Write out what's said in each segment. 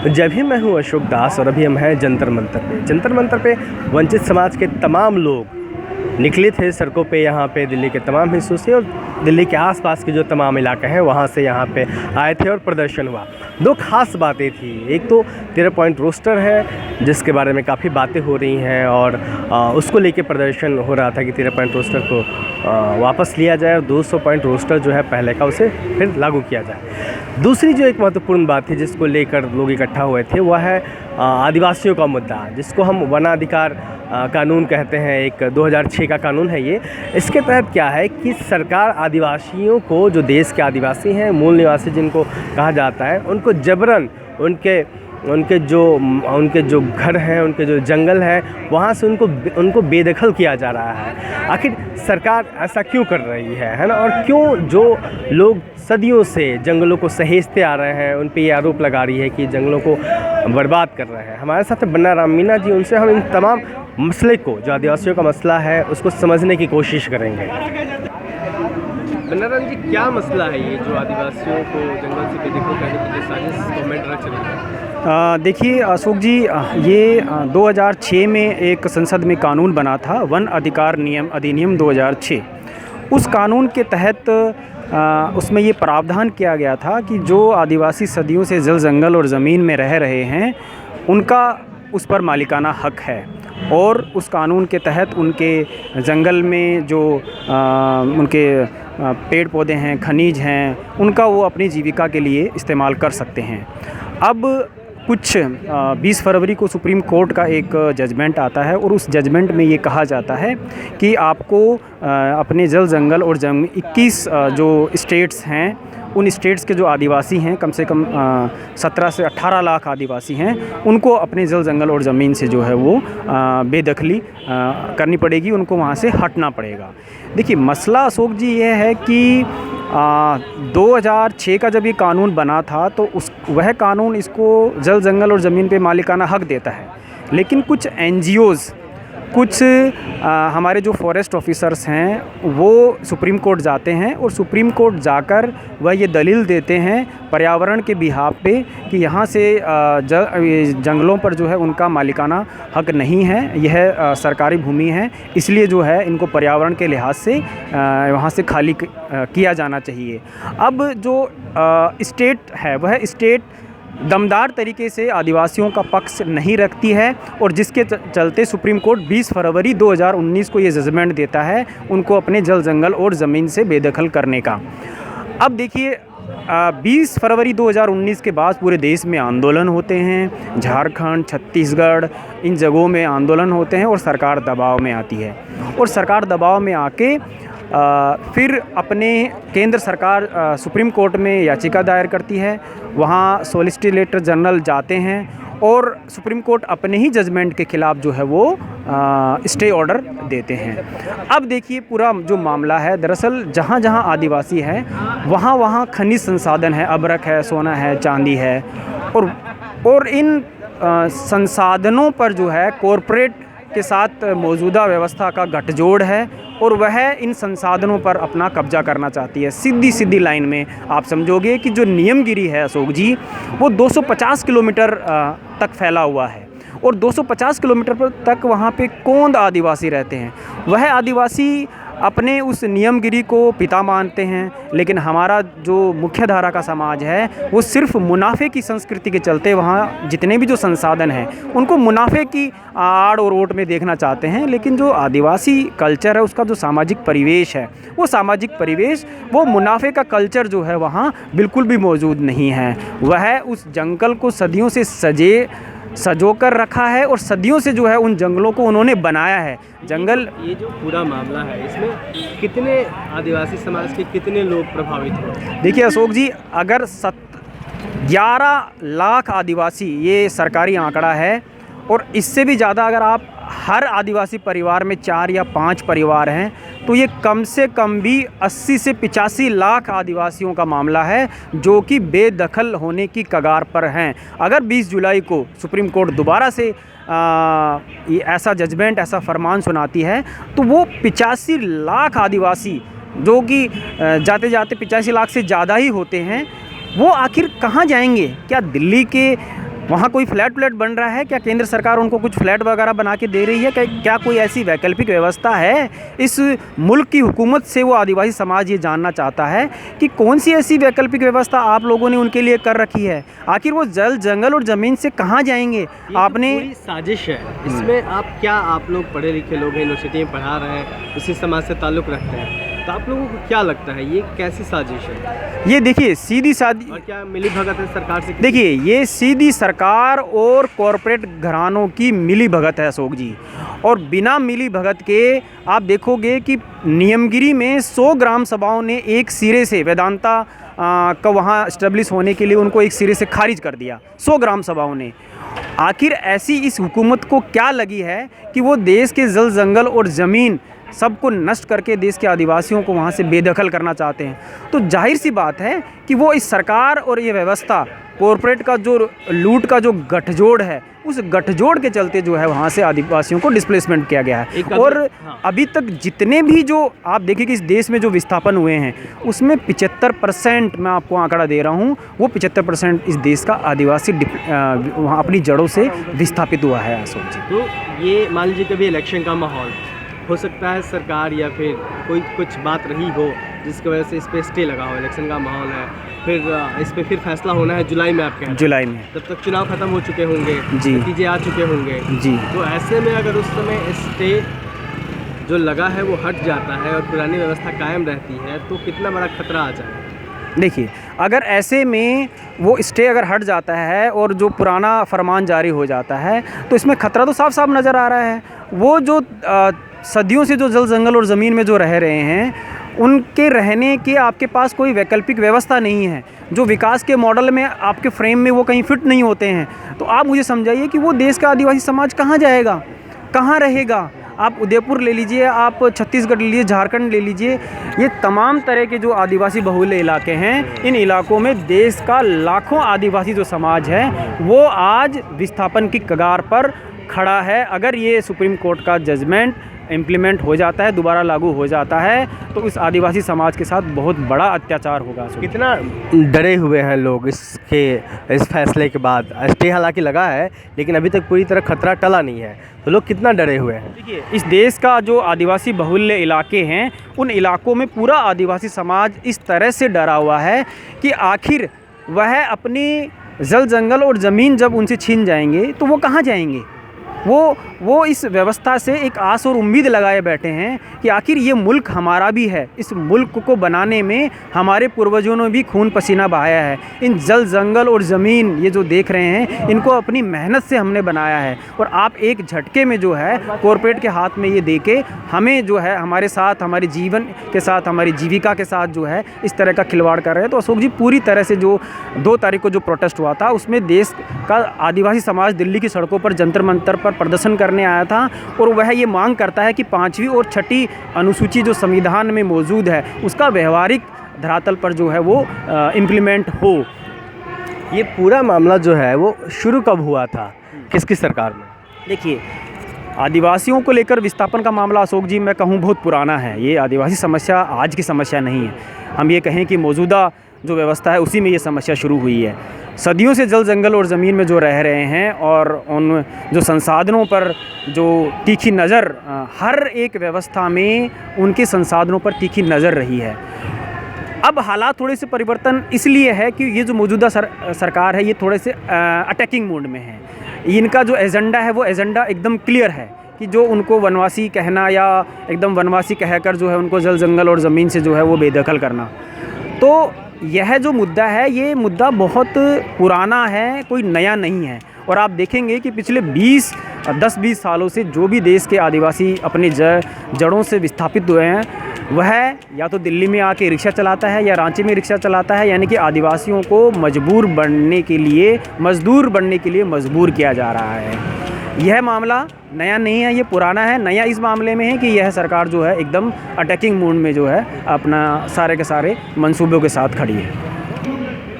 जब भी मैं हूँ अशोक दास और अभी हम हैं जंतर मंतर पे। जंतर मंतर पे वंचित समाज के तमाम लोग निकले थे सड़कों पे, यहाँ पे दिल्ली के तमाम हिस्सों से और दिल्ली के आसपास के जो तमाम इलाके हैं वहाँ से यहाँ पे आए थे और प्रदर्शन हुआ। दो खास बातें थी, एक तो 13 पॉइंट रोस्टर है जिसके बारे में काफ़ी बातें हो रही हैं और उसको लेके प्रदर्शन हो रहा था कि 13 पॉइंट रोस्टर को वापस लिया जाए और 200 पॉइंट रोस्टर जो है पहले का उसे फिर लागू किया जाए। दूसरी जो एक महत्वपूर्ण बात थी जिसको लेकर लोग इकट्ठा हुए थे वह है आदिवासियों का मुद्दा, जिसको हम वनाधिकार कानून कहते हैं। एक 2006 का कानून है ये। इसके तहत क्या है कि सरकार आदिवासियों को, जो देश के आदिवासी हैं, मूल निवासी जिनको कहा जाता है, उनको जबरन उनके जो घर हैं, उनके जो जंगल हैं, वहाँ से उनको बेदखल किया जा रहा है। आखिर सरकार ऐसा क्यों कर रही है ना? और क्यों जो लोग सदियों से जंगलों को सहेजते आ रहे हैं उन पे ये आरोप लगा रही है कि जंगलों को बर्बाद कर रहे हैं। हमारे साथ बन्ना राम मीना जी, उनसे हम इन तमाम मसले को, जो आदिवासियों का मसला है, उसको समझने की कोशिश करेंगे। बन्ना राम जी, क्या मसला है ये जो आदिवासियों को जंगल से बेदखल करने की साजिश गवर्नमेंट रच रही है? देखिए अशोक जी, ये 2006 में एक संसद में कानून बना था, वन अधिकार अधिनियम 2006। उस कानून के तहत उसमें ये प्रावधान किया गया था कि जो आदिवासी सदियों से जल जंगल और ज़मीन में रह रहे हैं उनका उस पर मालिकाना हक है और उस कानून के तहत उनके जंगल में जो उनके पेड़ पौधे हैं, खनिज हैं, उनका वो अपनी जीविका के लिए इस्तेमाल कर सकते हैं। अब कुछ 20 फरवरी को सुप्रीम कोर्ट का एक जजमेंट आता है और उस जजमेंट में ये कहा जाता है कि आपको अपने जल जंगल और 21 जो स्टेट्स हैं, उन स्टेट्स के जो आदिवासी हैं, कम से कम 17 से 18 लाख आदिवासी हैं, उनको अपने जल जंगल और ज़मीन से जो है वो बेदखली करनी पड़ेगी, उनको वहाँ से हटना पड़ेगा। देखिए मसला अशोक जी ये है कि 2006 का जब ये कानून बना था तो वह कानून इसको जल जंगल और ज़मीन पे मालिकाना हक देता है, लेकिन कुछ NGOs, कुछ हमारे जो फॉरेस्ट ऑफिसर्स हैं वो सुप्रीम कोर्ट जाते हैं और सुप्रीम कोर्ट जाकर वह ये दलील देते हैं पर्यावरण के बिहाफ पे कि यहाँ से जंगलों पर जो है उनका मालिकाना हक नहीं है, यह सरकारी भूमि है, इसलिए जो है इनको पर्यावरण के लिहाज से वहाँ से खाली किया जाना चाहिए। अब जो स्टेट है वह स्टेट दमदार तरीके से आदिवासियों का पक्ष नहीं रखती है और जिसके चलते सुप्रीम कोर्ट 20 फरवरी 2019 को ये जजमेंट देता है उनको अपने जल जंगल और ज़मीन से बेदखल करने का। अब देखिए 20 फरवरी 2019 के बाद पूरे देश में आंदोलन होते हैं, झारखंड, छत्तीसगढ़, इन जगहों में आंदोलन होते हैं और सरकार दबाव में आती है और सरकार दबाव में आके फिर अपने केंद्र सरकार सुप्रीम कोर्ट में याचिका दायर करती है, वहाँ सॉलिसिटर जनरल जाते हैं और सुप्रीम कोर्ट अपने ही जजमेंट के ख़िलाफ़ जो है वो स्टे ऑर्डर देते हैं। अब देखिए पूरा जो मामला है, दरअसल जहाँ जहाँ आदिवासी है वहाँ वहाँ खनिज संसाधन है, अभ्रक है, सोना है, चांदी है और इन संसाधनों पर जो है कॉरपोरेट के साथ मौजूदा व्यवस्था का गठजोड़ है और वह इन संसाधनों पर अपना कब्जा करना चाहती है। सीधी लाइन में आप समझोगे कि जो नियमगिरी है अशोक जी, वो 250 किलोमीटर तक फैला हुआ है और 250 किलोमीटर तक वहाँ पे कोंद आदिवासी रहते हैं। वह आदिवासी अपने उस नियमगिरी को पिता मानते हैं, लेकिन हमारा जो मुख्य धारा का समाज है वो सिर्फ मुनाफे की संस्कृति के चलते वहाँ जितने भी जो संसाधन हैं उनको मुनाफे की आड़ और ओट में देखना चाहते हैं। लेकिन जो आदिवासी कल्चर है उसका जो सामाजिक परिवेश है, वो सामाजिक परिवेश, वो मुनाफे का कल्चर जो है वहाँ बिल्कुल भी मौजूद नहीं है। वह उस जंगल को सदियों से सजोकर रखा है और सदियों से जो है उन जंगलों को उन्होंने बनाया है। जंगल, ये जो पूरा मामला है इसमें कितने आदिवासी समाज के कितने लोग प्रभावित हुए? देखिए अशोक जी, अगर 11 लाख आदिवासी, ये सरकारी आंकड़ा है, और इससे भी ज़्यादा अगर आप हर आदिवासी परिवार में 4 या 5 परिवार हैं तो ये कम से कम भी 80 से 85 लाख आदिवासियों का मामला है जो कि बेदखल होने की कगार पर हैं। अगर 20 जुलाई को सुप्रीम कोर्ट दोबारा से ऐसा जजमेंट, ऐसा फरमान सुनाती है तो वो 85 लाख आदिवासी, जो कि जाते जाते 85 लाख से ज़्यादा ही होते हैं, वो आखिर कहाँ जाएंगे? क्या दिल्ली के वहाँ कोई फ्लैट बन रहा है क्या? केंद्र सरकार उनको कुछ फ्लैट वगैरह बना के दे रही है क्या कोई ऐसी वैकल्पिक व्यवस्था है? इस मुल्क की हुकूमत से वो आदिवासी समाज ये जानना चाहता है कि कौन सी ऐसी वैकल्पिक व्यवस्था आप लोगों ने उनके लिए कर रखी है। आखिर वो जल जंगल और ज़मीन से कहाँ जाएंगे? आपने पूरी साजिश है इसमें। आप लोग पढ़े लिखे लोग हैं, यूनिवर्सिटी में पढ़ा रहे हैं, उसी समाज से ताल्लुक़ रखते हैं, तो आप लोगों को क्या लगता है ये कैसी साजिश है? ये देखिए सीधी सादी, और क्या मिली भगत है सरकार से? देखिए ये सीधी सरकार और कॉरपोरेट घरानों की मिली भगत है अशोक जी। और बिना मिली भगत के आप देखोगे कि नियमगिरी में 100 ग्राम सभाओं ने एक सिरे से वेदांता का वहाँ इस्टेब्लिश होने के लिए उनको एक सिरे से खारिज कर दिया 100 ग्राम सभाओं ने। आखिर ऐसी इस हुकूमत को क्या लगी है कि वो देश के जल जंगल और ज़मीन सबको नष्ट करके देश के आदिवासियों को वहाँ से बेदखल करना चाहते हैं। तो जाहिर सी बात है कि वो इस सरकार और ये व्यवस्था कॉरपोरेट का जो लूट का जो गठजोड़ है, उस गठजोड़ के चलते जो है वहाँ से आदिवासियों को डिस्प्लेसमेंट किया गया है। और अभी तक जितने भी जो आप देखिए कि इस देश में जो विस्थापन हुए हैं उसमें 75% मैं आपको आंकड़ा दे रहा हूँ, वो 75% इस देश का आदिवासी वहाँ अपनी जड़ों से विस्थापित हुआ है अशोक जी। तो ये मान लीजिए कभी इलेक्शन का माहौल हो सकता है, सरकार या फिर कोई कुछ बात रही हो जिसकी वजह से इस पर स्टे लगा हो, इलेक्शन का माहौल है, फिर इस पर फिर फैसला होना है जुलाई में, आप कह रहे हैं जुलाई में, तब तक चुनाव खत्म हो चुके होंगे, जी, नतीजे आ चुके होंगे जी। तो ऐसे में अगर उस समय स्टे जो लगा है वो हट जाता है और पुरानी व्यवस्था कायम रहती है तो कितना बड़ा खतरा आ जाए? देखिए अगर ऐसे में वो स्टे अगर हट जाता है और जो पुराना फरमान जारी हो जाता है तो इसमें खतरा तो साफ साफ नज़र आ रहा है। वो जो सदियों से जो जल जंगल और ज़मीन में जो रह रहे हैं उनके रहने के आपके पास कोई वैकल्पिक व्यवस्था नहीं है। जो विकास के मॉडल में आपके फ्रेम में वो कहीं फिट नहीं होते हैं। तो आप मुझे समझाइए कि वो देश का आदिवासी समाज कहाँ जाएगा, कहाँ रहेगा? आप उदयपुर ले लीजिए, आप छत्तीसगढ़ ले लीजिए, झारखंड ले लीजिए, ये तमाम तरह के जो आदिवासी बहुल इलाके हैं, इन इलाकों में देश का लाखों आदिवासी जो समाज है वो आज विस्थापन की कगार पर खड़ा है। अगर ये सुप्रीम कोर्ट का जजमेंट इम्प्लीमेंट हो जाता है, दोबारा लागू हो जाता है, तो इस आदिवासी समाज के साथ बहुत बड़ा अत्याचार होगा। कितना डरे हुए हैं लोग इस फैसले के बाद? स्टे हालांकि लगा है लेकिन अभी तक पूरी तरह खतरा टला नहीं है, तो लोग कितना डरे हुए हैं? देखिए इस देश का जो आदिवासी बहुल्य इलाके हैं उन इलाकों में पूरा आदिवासी समाज इस तरह से डरा हुआ है कि आखिर वह अपनी जल जंगल और ज़मीन जब उनसे छीन जाएंगे तो वो कहाँ जाएंगे? वो इस व्यवस्था से एक आस और उम्मीद लगाए बैठे हैं कि आखिर ये मुल्क हमारा भी है, इस मुल्क को बनाने में हमारे पूर्वजों ने भी खून पसीना बहाया है। इन जल जंगल और ज़मीन ये जो देख रहे हैं इनको अपनी मेहनत से हमने बनाया है, और आप एक झटके में जो है कॉरपोरेट के हाथ में ये दे के हमें जो है हमारे साथ, हमारे जीवन के साथ, हमारी जीविका के साथ जो है इस तरह का खिलवाड़ कर रहे हैं। तो अशोक जी पूरी तरह से जो 2 तारीख को जो प्रोटेस्ट हुआ था उसमें देश का आदिवासी समाज दिल्ली की सड़कों पर जंतर मंतर पर प्रदर्शन करने आया था, और वह ये मांग करता है कि 5वीं और 6ठी अनुसूची जो संविधान में मौजूद है उसका व्यवहारिक धरातल पर जो है वो इम्प्लीमेंट हो। ये पूरा मामला जो है वो शुरू कब हुआ था, किसकी सरकार में? देखिए आदिवासियों को लेकर विस्थापन का मामला अशोक जी मैं कहूँ बहुत पुराना है। ये आदिवासी समस्या आज की समस्या नहीं है। हम ये कहें कि मौजूदा जो व्यवस्था है उसी में ये समस्या शुरू हुई है। सदियों से जल जंगल और ज़मीन में जो रह रहे हैं और उन जो संसाधनों पर जो तीखी नज़र हर एक व्यवस्था में उनके संसाधनों पर तीखी नज़र रही है। अब हालात थोड़े से परिवर्तन इसलिए है कि ये जो मौजूदा सरकार है ये थोड़े से अटैकिंग मोड में है। इनका जो एजेंडा है वो एजेंडा एकदम क्लियर है कि जो उनको वनवासी कहना या एकदम वनवासी कहकर जो है उनको जल जंगल और ज़मीन से जो है वो बेदखल करना। तो यह जो मुद्दा है ये मुद्दा बहुत पुराना है, कोई नया नहीं है। और आप देखेंगे कि पिछले 10-20 सालों से जो भी देश के आदिवासी अपनी जड़ों से विस्थापित हुए हैं वह या तो दिल्ली में आके रिक्शा चलाता है या रांची में रिक्शा चलाता है, यानी कि आदिवासियों को मजदूर बनने के लिए मजबूर किया जा रहा है। यह मामला नया नहीं है, ये पुराना है। नया इस मामले में है कि यह सरकार जो है एकदम अटैकिंग मूड में जो है अपना सारे के सारे मंसूबों के साथ खड़ी है।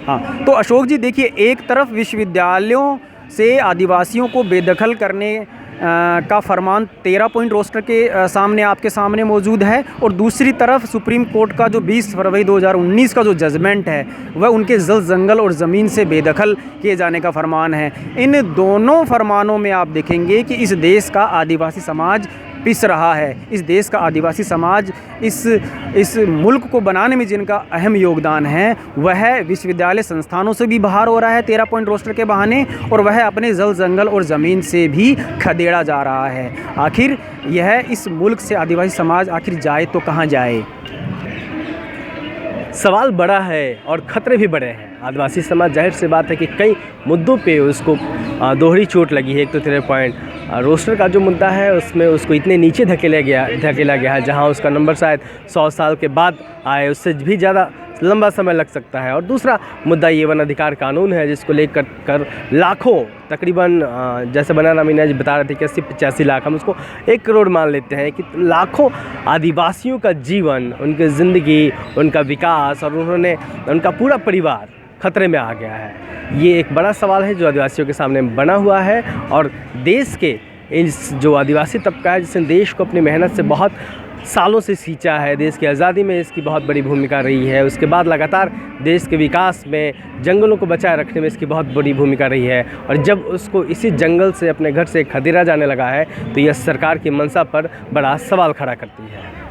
हाँ, तो अशोक जी देखिए एक तरफ विश्वविद्यालयों से आदिवासियों को बेदखल करने का फरमान 13 पॉइंट रोस्टर के सामने आपके सामने मौजूद है, और दूसरी तरफ सुप्रीम कोर्ट का जो 20 फरवरी 2019 का जो जजमेंट है वह उनके जल जंगल और ज़मीन से बेदखल किए जाने का फरमान है। इन दोनों फरमानों में आप देखेंगे कि इस देश का आदिवासी समाज पिस रहा है। इस देश का आदिवासी समाज इस मुल्क को बनाने में जिनका अहम योगदान है वह विश्वविद्यालय संस्थानों से भी बाहर हो रहा है 13 पॉइंट रोस्टर के बहाने, और वह अपने जल जंगल और ज़मीन से भी खदेड़ा जा रहा है। आखिर यह इस मुल्क से आदिवासी समाज आखिर जाए तो कहाँ जाए? सवाल बड़ा है और ख़तरे भी बड़े हैं। आदिवासी समाज, जाहिर सी बात है कि कई मुद्दों पे उसको दोहरी चोट लगी है। एक तो 13 पॉइंट रोस्टर का जो मुद्दा है उसमें उसको इतने नीचे धकेला गया है जहां उसका नंबर शायद 100 साल के बाद आए, उससे भी ज़्यादा लंबा समय लग सकता है। और दूसरा मुद्दा ये वन अधिकार कानून है जिसको लेकर लाखों, तकरीबन जैसे बनाना मीना जी बता रहे थे कि 80-85 लाख, हम उसको 1 करोड़ मान लेते हैं कि लाखों आदिवासियों का जीवन, उनकी ज़िंदगी, उनका विकास और उनका पूरा परिवार खतरे में आ गया है। ये एक बड़ा सवाल है जो आदिवासियों के सामने बना हुआ है, और देश के इस जो आदिवासी तबका है जिसने देश को अपनी मेहनत से बहुत सालों से सींचा है, देश की आज़ादी में इसकी बहुत बड़ी भूमिका रही है, उसके बाद लगातार देश के विकास में, जंगलों को बचाए रखने में इसकी बहुत बड़ी भूमिका रही है, और जब उसको इसी जंगल से अपने घर से खदेड़ा जाने लगा है तो यह सरकार की मंशा पर बड़ा सवाल खड़ा करती है।